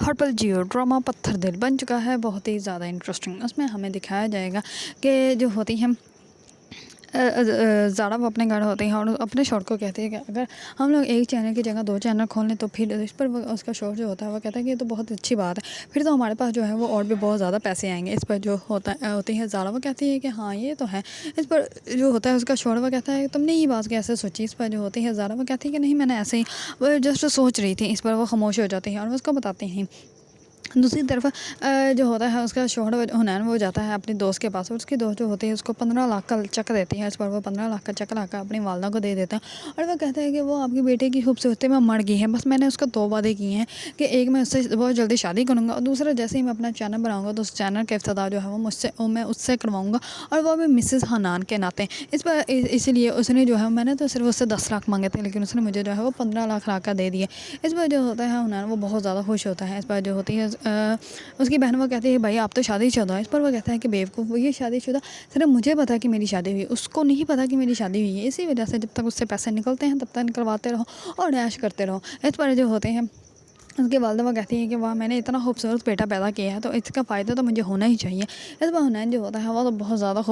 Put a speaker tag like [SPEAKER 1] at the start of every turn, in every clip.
[SPEAKER 1] हर पल जियो ड्रामा पत्थर दिल बन चुका है, बहुत ही ज़्यादा इंटरेस्टिंग। उसमें हमें दिखाया जाएगा कि जो होती हैं ज़ारा वो अपने घर होती हैं और अपने शौहर को कहती है कि अगर हम लोग एक चैनल की जगह 2 चैनल खोल लें तो फिर इस पर उसका शौहर जो होता है वो कहता है कि ये तो बहुत अच्छी बात है, फिर तो हमारे पास जो है वो और भी बहुत ज़्यादा पैसे आएंगे। इस पर जो होती है ज़ारा वो कहती है कि हाँ ये तो है। इस पर जो होता है उसका शौहर वो कहता है तुमने ये बात कैसे सोची। इस पर जो होती है ज़ारा वो कहती है कि नहीं मैंने ऐसे ही वो जस्ट सोच रही थी। इस पर वो खामोश हो जाती है और उसको बताती हैं। दूसरी तरफ जो होता है उसका शौहर हुनैन वो जाता है अपनी दोस्त के पास और उसकी दोस्त जो होती है उसको 15 लाख का चेक देती है। इस पर वो 15 लाख का चेक लाकर अपनी वालदा को दे देता है और वो कहता है कि वो आपकी बेटे की खूबसूरती में मर गई है, बस मैंने उसको 2 वादे किए हैं कि एक मैं उससे बहुत जल्दी शादी करूँगा और दूसरा जैसे ही मैं अपना चैनल बनाऊँगा तो उस चैनल का इफ्तिताह जो है वो मैं उससे करवाऊँगा और वो भी मिसेस हनान के नाते। इस पर इसीलिए उसने जो है मैंने तो सिर्फ उससे 10 लाख मांगे थे लेकिन उसने मुझे जो है वो 15 लाख का दे दिया। इस पर जो होता है हुनैन वो बहुत ज़्यादा खुश होता है। इस पर जो होती है उसकी बहन वो कहती है भाई आप तो शादीशुदा है। इस पर वो कहता है कि बेवकूफ़ ये शादीशुदा, सिर्फ मुझे पता है कि मेरी शादी हुई, उसको नहीं पता कि मेरी शादी हुई है। इसी वजह से जब तक उससे पैसे निकलते हैं तब तक निकलवाते रहो और ऐश करते रहो। इस पर जो होते हैं उसकी वालदा वो कहती है कि वाह मैंने इतना खूबसूरत बेटा पैदा किया है तो इसका फ़ायदा तो मुझे होना ही चाहिए। इस पर हुनैन जो होता है वो तो बहुत ज़्यादा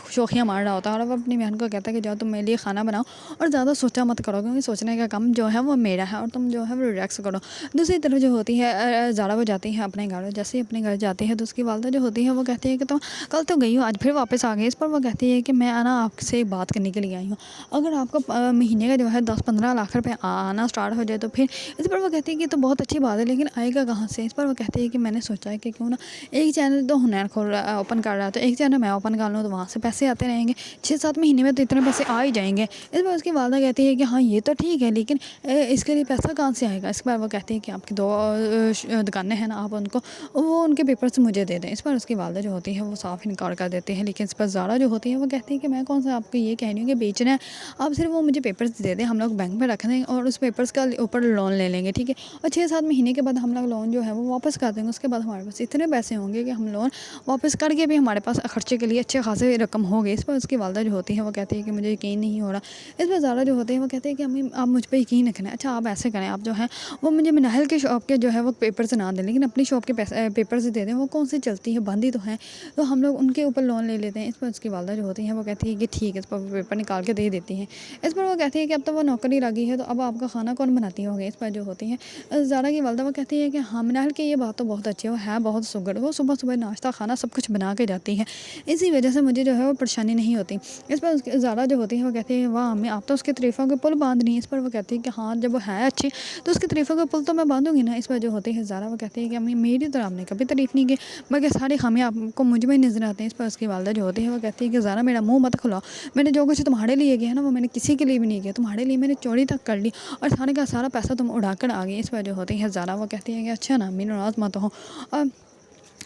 [SPEAKER 1] शौखियाँ मार रहा होता है और वो अपनी बहन को कहता है कि जाओ तुम मेरे लिए खाना बनाओ और ज़्यादा सोचा मत करो क्योंकि सोचने का काम जो है वो मेरा है और तुम जो है वो रिलैक्स करो। दूसरी तरफ जो होती है ज़ारा वो जाती है अपने घर। जैसे ही अपने घर जाती है तो उसकी वालदा जो होती है वो कहती है कि तुम कल तो गई हो आज फिर वापस आ गई। इस पर वो कहती है कि मैं आना आपसे बात करने के लिए आई हूँ, अगर आपको महीने का जो है 10-15 लाख रुपये आना स्टार्ट हो जाए तो फिर। इस पर वो कहती है कि तो बहुत अच्छी बात है लेकिन आएगा कहाँ से। इस पर वो कहती है कि मैंने सोचा है कि क्यों ना एक चैनल तो हुनैन ओपन कर रहा है तो एक चैनल मैं ओपन कर लूँ तो वहाँ से पैसे आते रहेंगे, 6-7 महीने में तो इतने पैसे आ ही जाएंगे। इस पर उसकी वालदा कहती है कि हाँ ये तो ठीक है लेकिन इसके लिए पैसा कहाँ से आएगा। इस पर वो कहती है कि आपकी 2 दुकानें हैं ना, आप उनको वो उनके पेपर्स मुझे दे दें। इस पर उसकी वालदा जो होती है वो साफ़ इनकार कर देती है। लेकिन इस पर ज़ारा जो होती है वो कहती है कि मैं कौन सा आपको ये कह रही हूँ कि बेचना है, आप सिर्फ वो मुझे पेपर्स दे दें, हम लोग बैंक में रख दें और उस पेपर्स का ऊपर लोन ले लेंगे, ठीक है। और 6-7 महीने के बाद हम लोग लोन जो है वो वापस कर देंगे। उसके बाद हमारे पास इतने पैसे होंगे कि हम लोन वापस करके भी हमारे पास खर्चे के लिए अच्छे खासे रकम हो गई। इस पर उसकी वालदा जो होती है वो कहती है कि मुझे यकीन नहीं हो रहा। इस पर ज़ारा जो होते हैं वो कहते हैं कि अम्मी आप मुझ पर यकीन रखना है। अच्छा आप ऐसे करें, आप जो है वो मुझे मिनाहिल के शॉप के जो है वो पेपर्स ना दें लेकिन अपनी शॉप के पेपर्स दे दें, वो कौन सी चलती है बंद ही तो है, तो हम लोग उनके ऊपर लोन ले लेते हैं। इस पर उसकी वालदा जो होती है वो कहती है कि ठीक है। इस पर पेपर निकाल के दे देती हैं। इस पर वो कहती है कि अब तो वो नौकरी लगी है तो अब आपका खाना कौन बनाती होगी। इस पर जो होती है ज़ारा की वालदा वो कहती है कि हाँ मिनाहिल की ये बात तो बहुत अच्छी है, वो है बहुत सुगर, वो सुबह सुबह नाश्ता खाना सब कुछ बना के जाती है, इसी वजह से मुझे जो है वो परेशानी नहीं होती। इस पर उसकी ज़ारा जो होती है वो कहती है वाह अम्मी आप तो उसके तारीफ़ों के पुल बांध रही हैं। इस पर वो कहती है कि हाँ जब वो है अच्छी तो उसकी तारीफ़ों के पुल तो मैं बांधूंगी ना। इस पर जो होती है ज़ारा वो कहती है कि अम्मी मेरी तो आपने कभी तारीफ़ नहीं की, बल्कि सारी खामियाँ आपको मुझ में नज़र आते हैं। इस पर उसकी वालदा जो होती है वो कहती है कि ज़ारा मेरा मुँह मत खुलाओ, मैंने जो कुछ तुम्हारे लिए किया है ना वो मैंने किसी के लिए भी नहीं किया, तुम्हारे लिए मैंने चोरी तक कर ली और सारे का सारा पैसा तुम उड़ा कर आ गई। इस पर जो होती है ज़ारा वो कहती है कि अच्छा ना अम्मी नाराज़ मत हो। और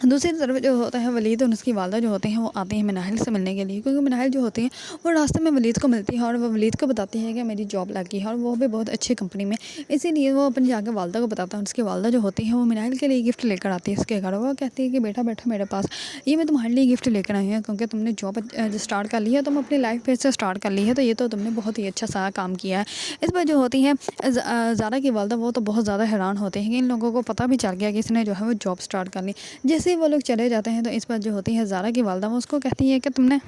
[SPEAKER 1] दूसरी तरफ जो होता है वलीद और उसकी वालदा जो होते हैं वो आते हैं मिनाहिल से मिलने के लिए, क्योंकि मिनाहिल जो होती है वो रास्ते में वलीद को मिलती है और वो वलीद को बताती है कि मेरी जॉब लग गई है और वो भी बहुत अच्छी कंपनी में। इसीलिए वो अपनी जाकर वालदा को बताता है। उसकी वालदा जो होती है वो मिनाहिल के लिए गिफ्ट लेकर आती है उसके घर। वो कहती है कि बेटा बैठो मेरे पास, ये मैं तुम्हारे लिए गिफ्ट लेकर आई हूँ क्योंकि तुमने जॉब स्टार्ट कर ली है, तुम अपनी लाइफ फिर से स्टार्ट कर ली है, तो ये तो तुमने बहुत ही अच्छा सा काम किया है। इस पर जो होती है ज़ारा की वालदा वो तो बहुत ज़्यादा हैरान होते हैं कि इन लोगों को पता भी चल गया कि इसने जो है वो जॉब स्टार्ट कर ली। जैसे ही वो लोग चले जाते हैं तो इस पर जो होती है ज़ारा की वालदा वो उसको कहती है कि तुमने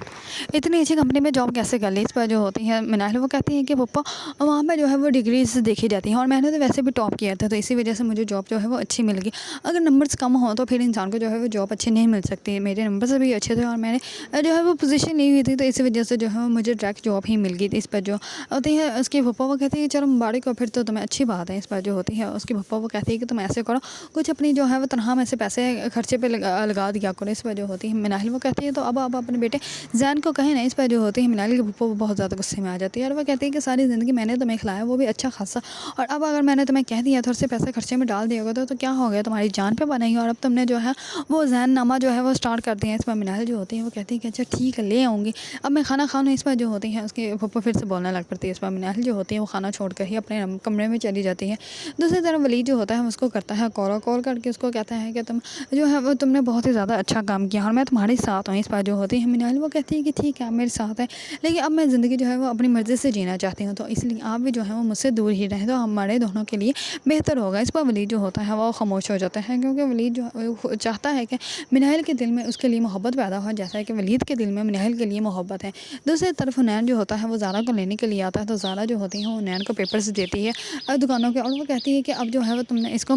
[SPEAKER 1] इतनी अच्छी कंपनी में जॉब कैसे कर ली। इस पर जो होती है मिनाहिल वो कहती है कि पप्पा वहाँ पे जो है वो डिग्रीज देखी जाती हैं और मैंने तो वैसे भी टॉप किया था तो इसी वजह से मुझे जॉब जो है वो अच्छी मिल गई। अगर नंबर्स कम हो तो फिर इंसान को जो है वो जॉब अच्छी नहीं मिल सकती। मेरे नंबर से भी अच्छे थे और मैंने जो है वो पोजीशन ली हुई थी तो इसी वजह से जो है वो मुझे डायरेक्ट जॉब ही मिल गई थी। इस पर जो होती है उसकी पप्पा वो कहती है चलो मुबारक हो फिर तो तुम्हें अच्छी बात है। इस पर जो होती है उसकी पप्पा वो कहती है कि तुम ऐसे करो कुछ अपनी जो है वो तनख्वाह में से पैसे खर्चे पे लगा दिया करो। इस पर जो होती है मिनाहिल वो कहती है तो अब आप अपने बेटे जैन को कहें ना। इस पर जो होती है मिनाहिल के पप्पा वो बहुत ज़्यादा गुस्से में आ जाती है और वो कहती है कि सारी ज़िंदगी मैंने तुम्हें खिलाया वो भी अच्छा खासा, और अब अगर मैंने तुम्हें कह दिया थोड़े से पैसे खर्चे में डाल दिया होगा तो क्या हो गया, तुम्हारी जान पे बनेगी और अब तुमने जो है वो जैन नामा जो है वो स्टार्ट कर दिया। इस पर मिनाहिल जो होती है वो कहती है कि अच्छा ठीक है ले आऊँगी, अब मैं खाना खाऊँ। इस पर जो होती है उसके पप्पा फिर से बोलने लग पड़ती है। इस पर मिनाहिल जो होती है वो खाना छोड़ कर ही अपने कमरे में चली जाती है। दूसरी तरफ वलीद जो होता है उसको करता है कॉल करके उसको कहता है कि तुम जो है वो تم نے بہت ہی زیادہ اچھا کام کیا اور میں تمہارے ساتھ ہوں اس بار جو ہوتی ہے منال وہ کہتی ہے کہ ٹھیک ہے آپ میرے ساتھ ہے، لیکن اب میں زندگی جو ہے وہ اپنی مرضی سے جینا چاہتی ہوں، تو اس لیے آپ بھی جو ہے وہ مجھ سے دور ہی رہیں تو ہمارے دونوں کے لیے بہتر ہوگا۔ اس پر ولید جو ہوتا ہے وہ خاموش ہو جاتا ہے، کیونکہ ولید جو چاہتا ہے کہ منال کے دل میں اس کے لیے محبت پیدا ہو، جیسا ہے کہ ولید کے دل میں منال کے لیے محبت ہے۔ دوسری طرف حنین جو ہوتا ہے وہ زارا کو لینے کے لیے آتا ہے، تو زارا جو ہوتی ہے وہ حنین کو پیپرز دیتی ہے دکانوں کے، اور وہ کہتی ہے کہ اب جو ہے وہ تم نے اس کو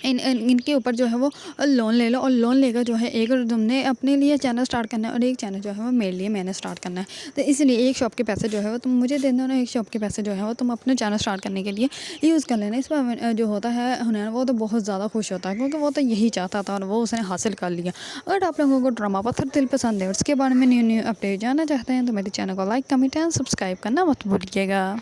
[SPEAKER 1] ان کے اوپر جو ہے وہ لون لے لو، اور لون لے کر جو ہے ایک تم نے اپنے لیے چینل سٹارٹ کرنا ہے اور ایک چینل جو ہے وہ میرے لیے میں نے سٹارٹ کرنا ہے، تو اس لیے ایک شاپ کے پیسے جو ہے وہ تم مجھے دے دو اور ایک شاپ کے پیسے جو ہے وہ تم اپنے چینل سٹارٹ کرنے کے لیے یوز کر لینا۔ اس پر جو ہوتا ہے حنین وہ تو بہت زیادہ خوش ہوتا ہے، کیونکہ وہ تو یہی چاہتا تھا اور وہ اس نے حاصل کر لیا۔ اگر آپ لوگوں کو ڈرامہ پتھر دل پسند ہے اور اس کے بارے میں نیو اپڈیٹ جاننا چاہتے ہیں تو میرے چینل کو لائک کمنٹ اینڈ سبسکرائب کرنا مت بھولیے گا۔